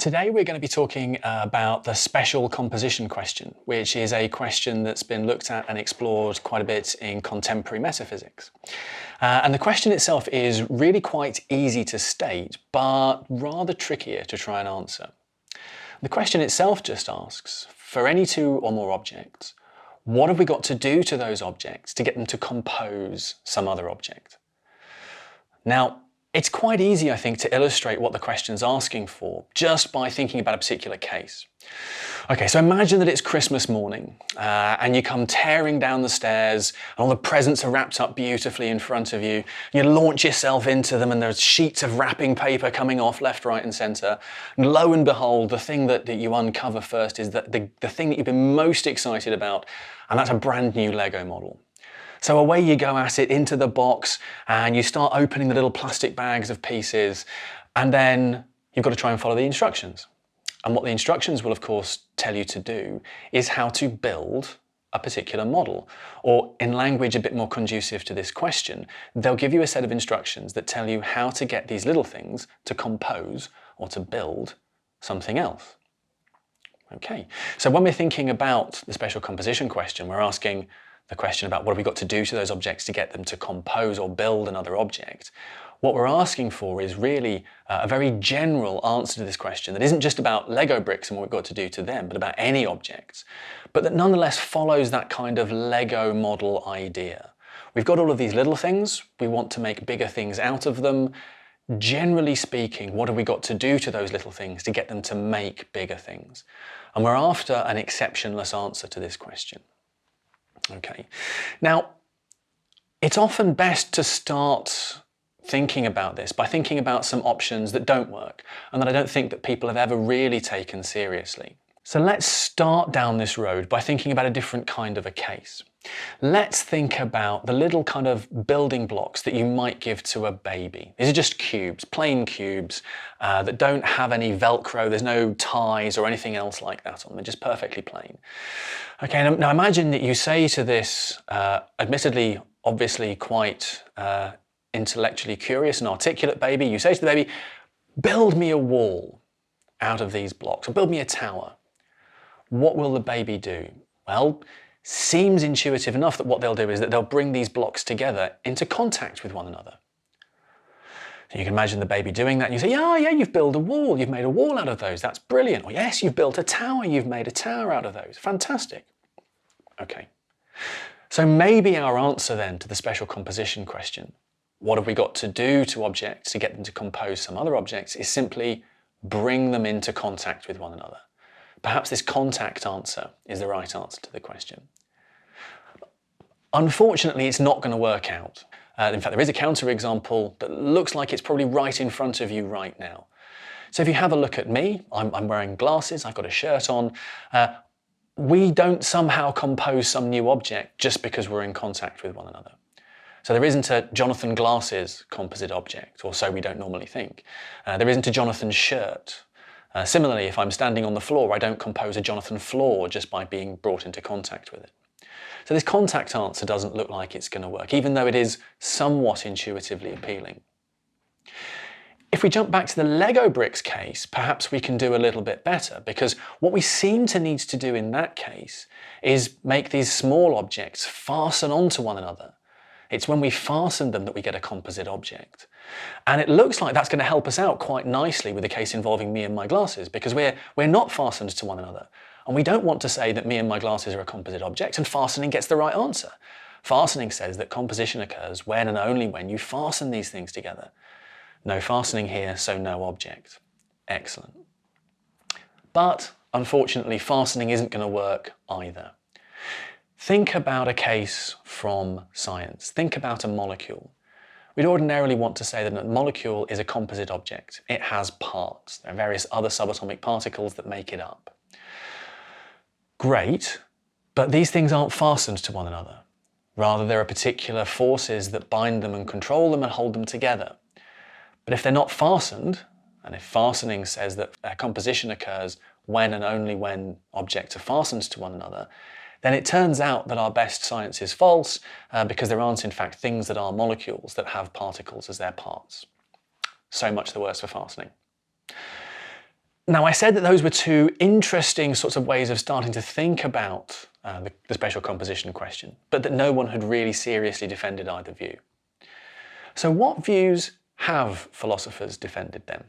Today we're going to be talking about the special composition question, which is a question that's been looked at and explored quite a bit in contemporary metaphysics. And the question itself is really quite easy to state, but rather trickier to try and answer. The question itself just asks, for any two or more objects, what have we got to do to those objects to get them to compose some other object? Now, it's quite easy, I think, to illustrate what the question's asking for just by thinking about a particular case. Okay, so imagine that it's Christmas morning and you come tearing down the stairs and all the presents are wrapped up beautifully in front of you. You launch yourself into them and there's sheets of wrapping paper coming off left, right and centre. And lo and behold, the thing that you uncover first is that the thing that you've been most excited about, and that's a brand new Lego model. So away you go at it into the box and you start opening the little plastic bags of pieces, and then you've got to try and follow the instructions. And what the instructions will of course tell you to do is how to build a particular model, or in language a bit more conducive to this question, they'll give you a set of instructions that tell you how to get these little things to compose or to build something else. Okay, so when we're thinking about the special composition question, we're asking the question about what have we got to do to those objects to get them to compose or build another object. What we're asking for is really a very general answer to this question that isn't just about Lego bricks and what we've got to do to them, but about any objects, but that nonetheless follows that kind of Lego model idea. We've got all of these little things, we want to make bigger things out of them. Generally speaking, what have we got to do to those little things to get them to make bigger things? And we're after an exceptionless answer to this question. Okay, now it's often best to start thinking about this by thinking about some options that don't work and that I don't think that people have ever really taken seriously. So let's start down this road by thinking about a different kind of a case. Let's think about the little kind of building blocks that you might give to a baby. These are just cubes, plain cubes that don't have any Velcro, there's no ties or anything else like that on them, they're just perfectly plain. Okay, now imagine that you say to this, admittedly, obviously quite intellectually curious and articulate baby, you say to the baby, build me a wall out of these blocks, or build me a tower. What will the baby do? Well, seems intuitive enough that what they'll do is that they'll bring these blocks together into contact with one another. So you can imagine the baby doing that and you say, yeah, you've built a wall, you've made a wall out of those, that's brilliant. Or yes, you've built a tower, you've made a tower out of those, fantastic. Okay, so maybe our answer then to the special composition question, what have we got to do to objects to get them to compose some other objects, is simply bring them into contact with one another. Perhaps this contact answer is the right answer to the question. Unfortunately, it's not going to work out. In fact, there is a counterexample that looks like it's probably right in front of you right now. So if you have a look at me, I'm wearing glasses, I've got a shirt on. We don't somehow compose some new object just because we're in contact with one another. So there isn't a Jonathan Glasses composite object, or so we don't normally think. There isn't a Jonathan shirt. Similarly, if I'm standing on the floor, I don't compose a Jonathan floor just by being brought into contact with it. So this contact answer doesn't look like it's going to work, even though it is somewhat intuitively appealing. If we jump back to the Lego bricks case, perhaps we can do a little bit better, because what we seem to need to do in that case is make these small objects fasten onto one another. It's when we fasten them that we get a composite object. And it looks like that's going to help us out quite nicely with the case involving me and my glasses, because we're not fastened to one another. And we don't want to say that me and my glasses are a composite object and fastening gets the right answer. Fastening says that composition occurs when and only when you fasten these things together. No fastening here, so no object. Excellent. But unfortunately, fastening isn't going to work either. Think about a case from science. Think about a molecule. We'd ordinarily want to say that a molecule is a composite object. It has parts. There are various other subatomic particles that make it up. Great, but these things aren't fastened to one another. Rather, there are particular forces that bind them and control them and hold them together. But if they're not fastened, and if fastening says that composition occurs when and only when objects are fastened to one another, then it turns out that our best science is false because there aren't in fact things that are molecules that have particles as their parts. So much the worse for fastening. Now, I said that those were two interesting sorts of ways of starting to think about the special composition question, but that no one had really seriously defended either view. So what views have philosophers defended then?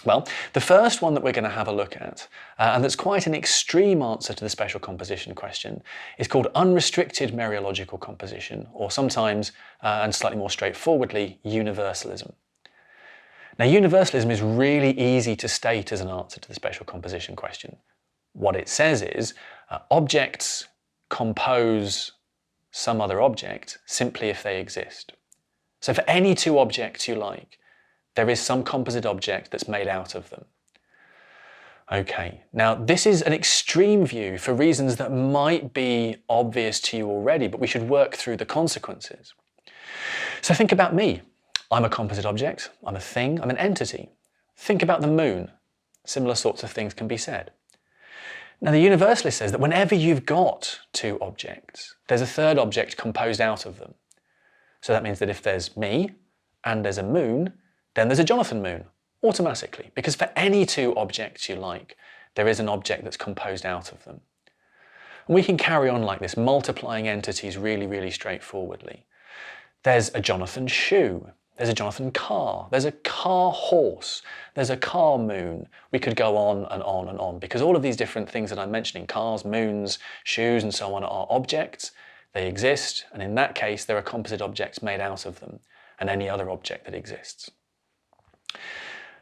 Well, the first one that we're going to have a look at, and that's quite an extreme answer to the special composition question, is called unrestricted mereological composition, or sometimes, and slightly more straightforwardly, universalism. Now, universalism is really easy to state as an answer to the special composition question. What it says is, objects compose some other object simply if they exist. So for any two objects you like, there is some composite object that's made out of them. Okay, now this is an extreme view for reasons that might be obvious to you already, but we should work through the consequences. So think about me. I'm a composite object, I'm a thing, I'm an entity. Think about the moon. Similar sorts of things can be said. Now the universalist says that whenever you've got two objects, there's a third object composed out of them. So that means that if there's me and there's a moon, then there's a Jonathan moon, automatically, because for any two objects you like, there is an object that's composed out of them. And we can carry on like this, multiplying entities really, really straightforwardly. There's a Jonathan shoe, there's a Jonathan car, there's a car horse, there's a car moon. We could go on and on and on, because all of these different things that I'm mentioning, cars, moons, shoes, and so on, are objects. They exist, and in that case, there are composite objects made out of them, and any other object that exists.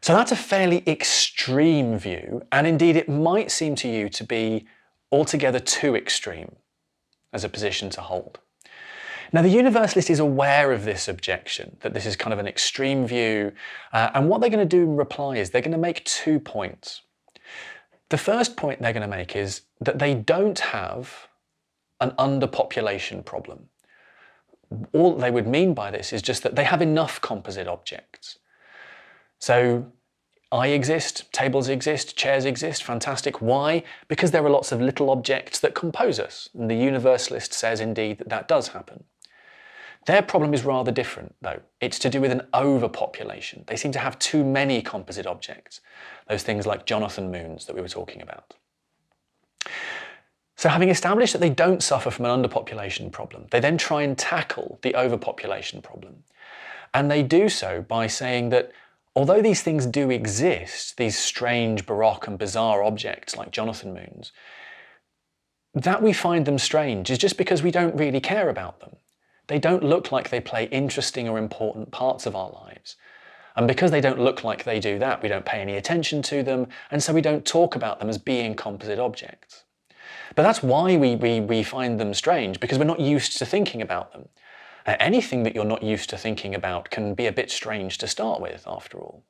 So that's a fairly extreme view, and indeed it might seem to you to be altogether too extreme as a position to hold. Now the universalist is aware of this objection, that this is kind of an extreme view, and what they're going to do in reply is they're going to make 2 points. The first point they're going to make is that they don't have an underpopulation problem. All they would mean by this is just that they have enough composite objects. So I exist, tables exist, chairs exist, fantastic. Why? Because there are lots of little objects that compose us. And the universalist says indeed that that does happen. Their problem is rather different though. It's to do with an overpopulation. They seem to have too many composite objects. Those things like Jonathan moons that we were talking about. So having established that they don't suffer from an underpopulation problem, they then try and tackle the overpopulation problem. And they do so by saying that although these things do exist, these strange, baroque and bizarre objects like Jonathan moons, that we find them strange is just because we don't really care about them. They don't look like they play interesting or important parts of our lives. And because they don't look like they do that, we don't pay any attention to them, and so we don't talk about them as being composite objects. But that's why we find them strange, because we're not used to thinking about them. Anything that you're not used to thinking about can be a bit strange to start with, after all.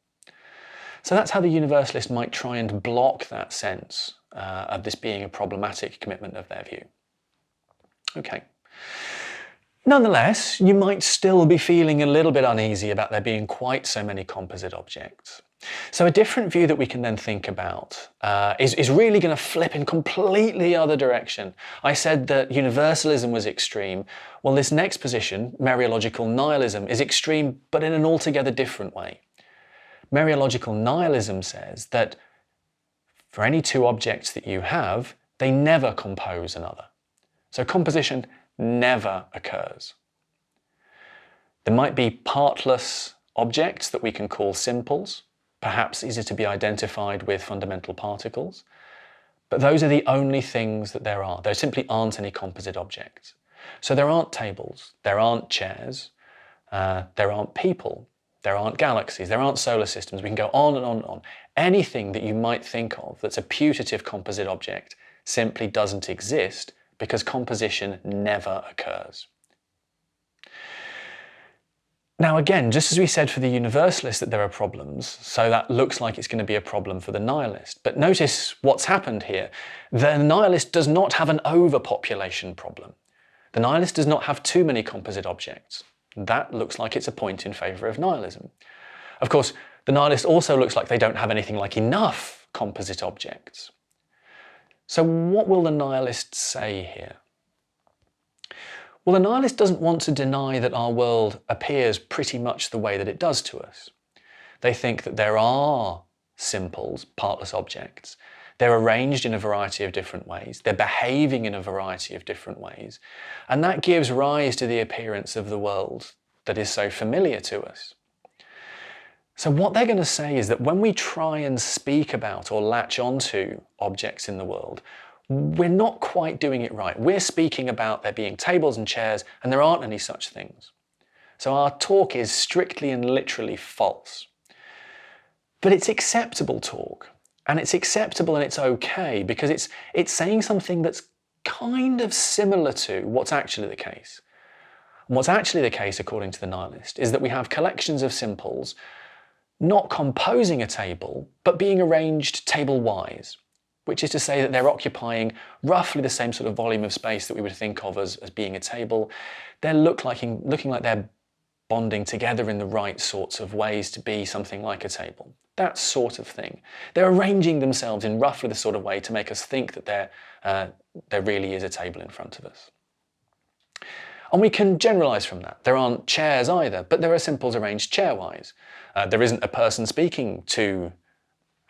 So that's how the universalist might try and block that sense of this being a problematic commitment of their view. Okay. Nonetheless, you might still be feeling a little bit uneasy about there being quite so many composite objects. So a different view that we can then think about is really going to flip in completely other direction. I said that universalism was extreme. Well, this next position, mereological nihilism, is extreme, but in an altogether different way. Mereological nihilism says that for any two objects that you have, they never compose another. So composition never occurs. There might be partless objects that we can call simples, perhaps easier to be identified with fundamental particles, but those are the only things that there are. There simply aren't any composite objects. So there aren't tables, there aren't chairs, there aren't people, there aren't galaxies, there aren't solar systems. We can go on and on and on. Anything that you might think of that's a putative composite object simply doesn't exist because composition never occurs. Now again, just as we said for the universalist that there are problems, so that looks like it's going to be a problem for the nihilist. But notice what's happened here. The nihilist does not have an overpopulation problem. The nihilist does not have too many composite objects. That looks like it's a point in favour of nihilism. Of course, the nihilist also looks like they don't have anything like enough composite objects. So what will the nihilist say here? Well, the nihilist doesn't want to deny that our world appears pretty much the way that it does to us. They think that there are simples, partless objects. They're arranged in a variety of different ways. They're behaving in a variety of different ways. And that gives rise to the appearance of the world that is so familiar to us. So what they're going to say is that when we try and speak about or latch onto objects in the world, we're not quite doing it right. We're speaking about there being tables and chairs, and there aren't any such things. So our talk is strictly and literally false. But it's acceptable talk, and it's acceptable and it's okay because it's saying something that's kind of similar to what's actually the case. And what's actually the case, according to the nihilist, is that we have collections of simples not composing a table, but being arranged table-wise, which is to say that they're occupying roughly the same sort of volume of space that we would think of as being a table. They're looking like they're bonding together in the right sorts of ways to be something like a table. That sort of thing. They're arranging themselves in roughly the sort of way to make us think that there really is a table in front of us. And we can generalize from that. There aren't chairs either, but there are simples arranged chairwise. There isn't a person speaking to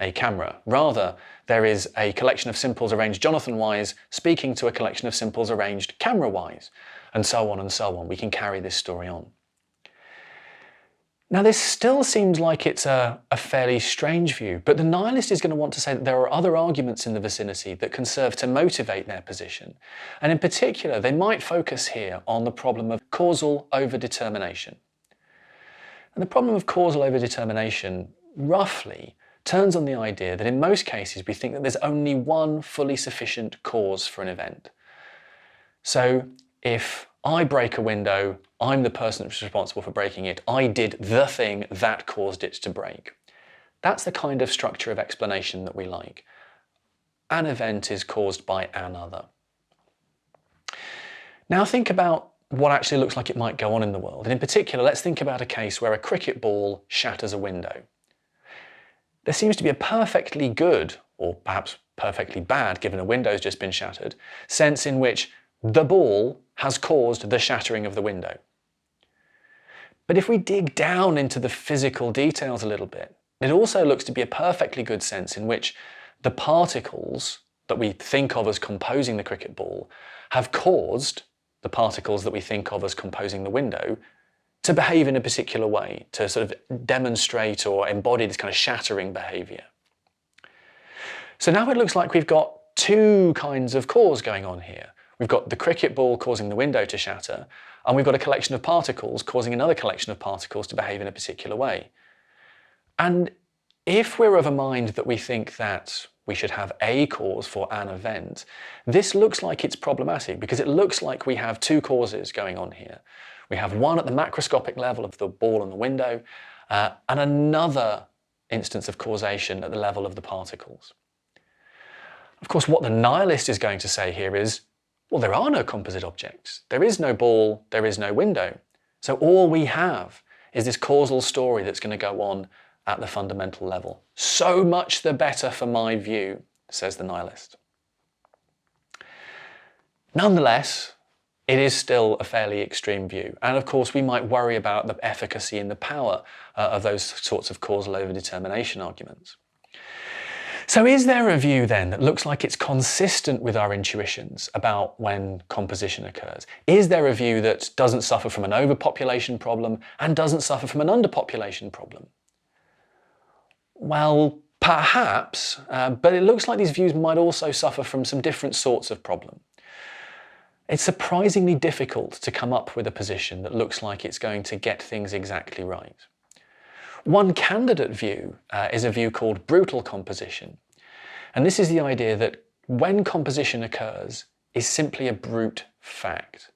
a camera. Rather, there is a collection of simples arranged Jonathan-wise speaking to a collection of simples arranged camera-wise, and so on and so on. We can carry this story on. Now, this still seems like it's a fairly strange view, but the nihilist is going to want to say that there are other arguments in the vicinity that can serve to motivate their position. And in particular, they might focus here on the problem of causal overdetermination. And the problem of causal overdetermination, roughly, turns on the idea that in most cases we think that there's only one fully sufficient cause for an event. So if I break a window, I'm the person that's responsible for breaking it. I did the thing that caused it to break. That's the kind of structure of explanation that we like. An event is caused by another. Now think about what actually looks like it might go on in the world. And in particular, let's think about a case where a cricket ball shatters a window. There seems to be a perfectly good, or perhaps perfectly bad, given a window's just been shattered, sense in which the ball has caused the shattering of the window. But if we dig down into the physical details a little bit, it also looks to be a perfectly good sense in which the particles that we think of as composing the cricket ball have caused the particles that we think of as composing the window to behave in a particular way, to sort of demonstrate or embody this kind of shattering behavior. So now it looks like we've got two kinds of cause going on here. We've got the cricket ball causing the window to shatter, and we've got a collection of particles causing another collection of particles to behave in a particular way. And if we're of a mind that we think that we should have a cause for an event, this looks like it's problematic because it looks like we have two causes going on here. We have one at the macroscopic level of the ball and the window, and another instance of causation at the level of the particles. Of course, what the nihilist is going to say here is, well, there are no composite objects. There is no ball, there is no window. So all we have is this causal story that's going to go on at the fundamental level. So much the better for my view, says the nihilist. Nonetheless, it is still a fairly extreme view. And of course, we might worry about the efficacy and the power of those sorts of causal overdetermination arguments. So is there a view then that looks like it's consistent with our intuitions about when composition occurs? Is there a view that doesn't suffer from an overpopulation problem and doesn't suffer from an underpopulation problem? Well, perhaps, but it looks like these views might also suffer from some different sorts of problem. It's surprisingly difficult to come up with a position that looks like it's going to get things exactly right. One candidate view is a view called brutal composition. And this is the idea that when composition occurs is simply a brute fact.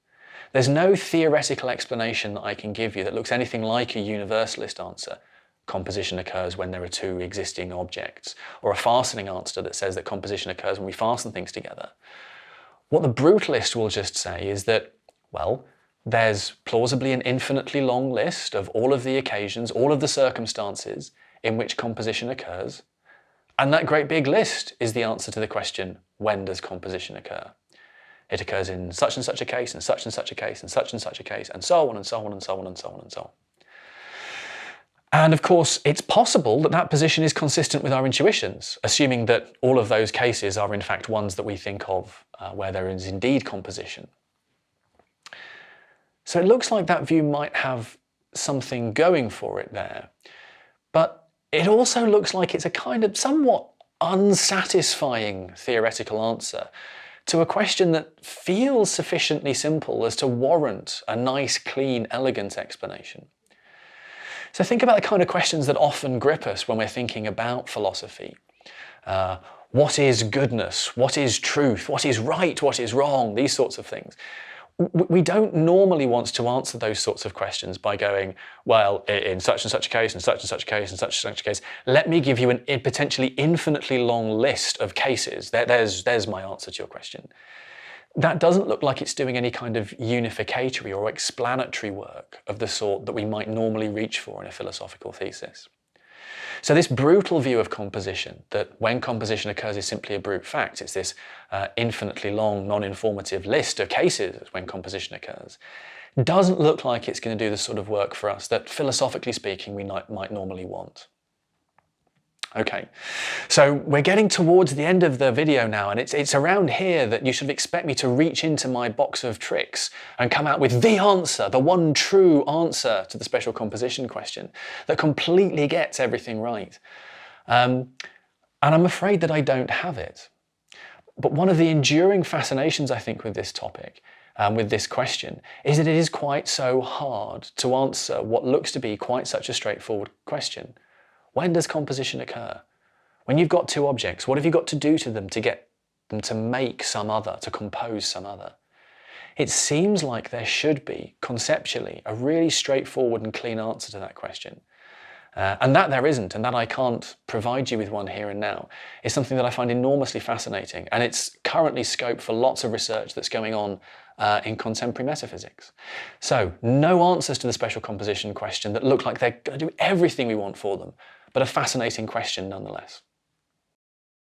There's no theoretical explanation that I can give you that looks anything like a universalist answer. Composition occurs when there are two existing objects, or a fastening answer that says that composition occurs when we fasten things together. What the brutalist will just say is that, well, there's plausibly an infinitely long list of all of the occasions, all of the circumstances in which composition occurs, and that great big list is the answer to the question, when does composition occur? It occurs in such and such a case, and such and such a case, and such and such a case, and so on and so on and so on and so on and so on. And of course, it's possible that that position is consistent with our intuitions, assuming that all of those cases are in fact ones that we think of where there is indeed composition. So it looks like that view might have something going for it there. But it also looks like it's a kind of somewhat unsatisfying theoretical answer to a question that feels sufficiently simple as to warrant a nice, clean, elegant explanation. So think about the kind of questions that often grip us when we're thinking about philosophy. What is goodness? What is truth? What is right? What is wrong? These sorts of things. We don't normally want to answer those sorts of questions by going, well, in such and such a case, and such and such a case, and such and such a case, let me give you a potentially infinitely long list of cases. There's my answer to your question. That doesn't look like it's doing any kind of unificatory or explanatory work of the sort that we might normally reach for in a philosophical thesis. So this brutal view of composition, that when composition occurs is simply a brute fact, it's this infinitely long, non-informative list of cases when composition occurs, doesn't look like it's going to do the sort of work for us that, philosophically speaking, we might normally want. Okay, so we're getting towards the end of the video now, and it's around here that you should expect me to reach into my box of tricks and come out with the answer, the one true answer to the special composition question that completely gets everything right. And I'm afraid that I don't have it. But one of the enduring fascinations, I think, with this topic, with this question, is that it is quite so hard to answer what looks to be quite such a straightforward question. When does composition occur? When you've got two objects, what have you got to do to them to get them to make some other, to compose some other? It seems like there should be, conceptually, a really straightforward and clean answer to that question. And that there isn't, and that I can't provide you with one here and now, is something that I find enormously fascinating, and it's currently scope for lots of research that's going on in contemporary metaphysics. So, no answers to the special composition question that look like they're going to do everything we want for them, but a fascinating question nonetheless.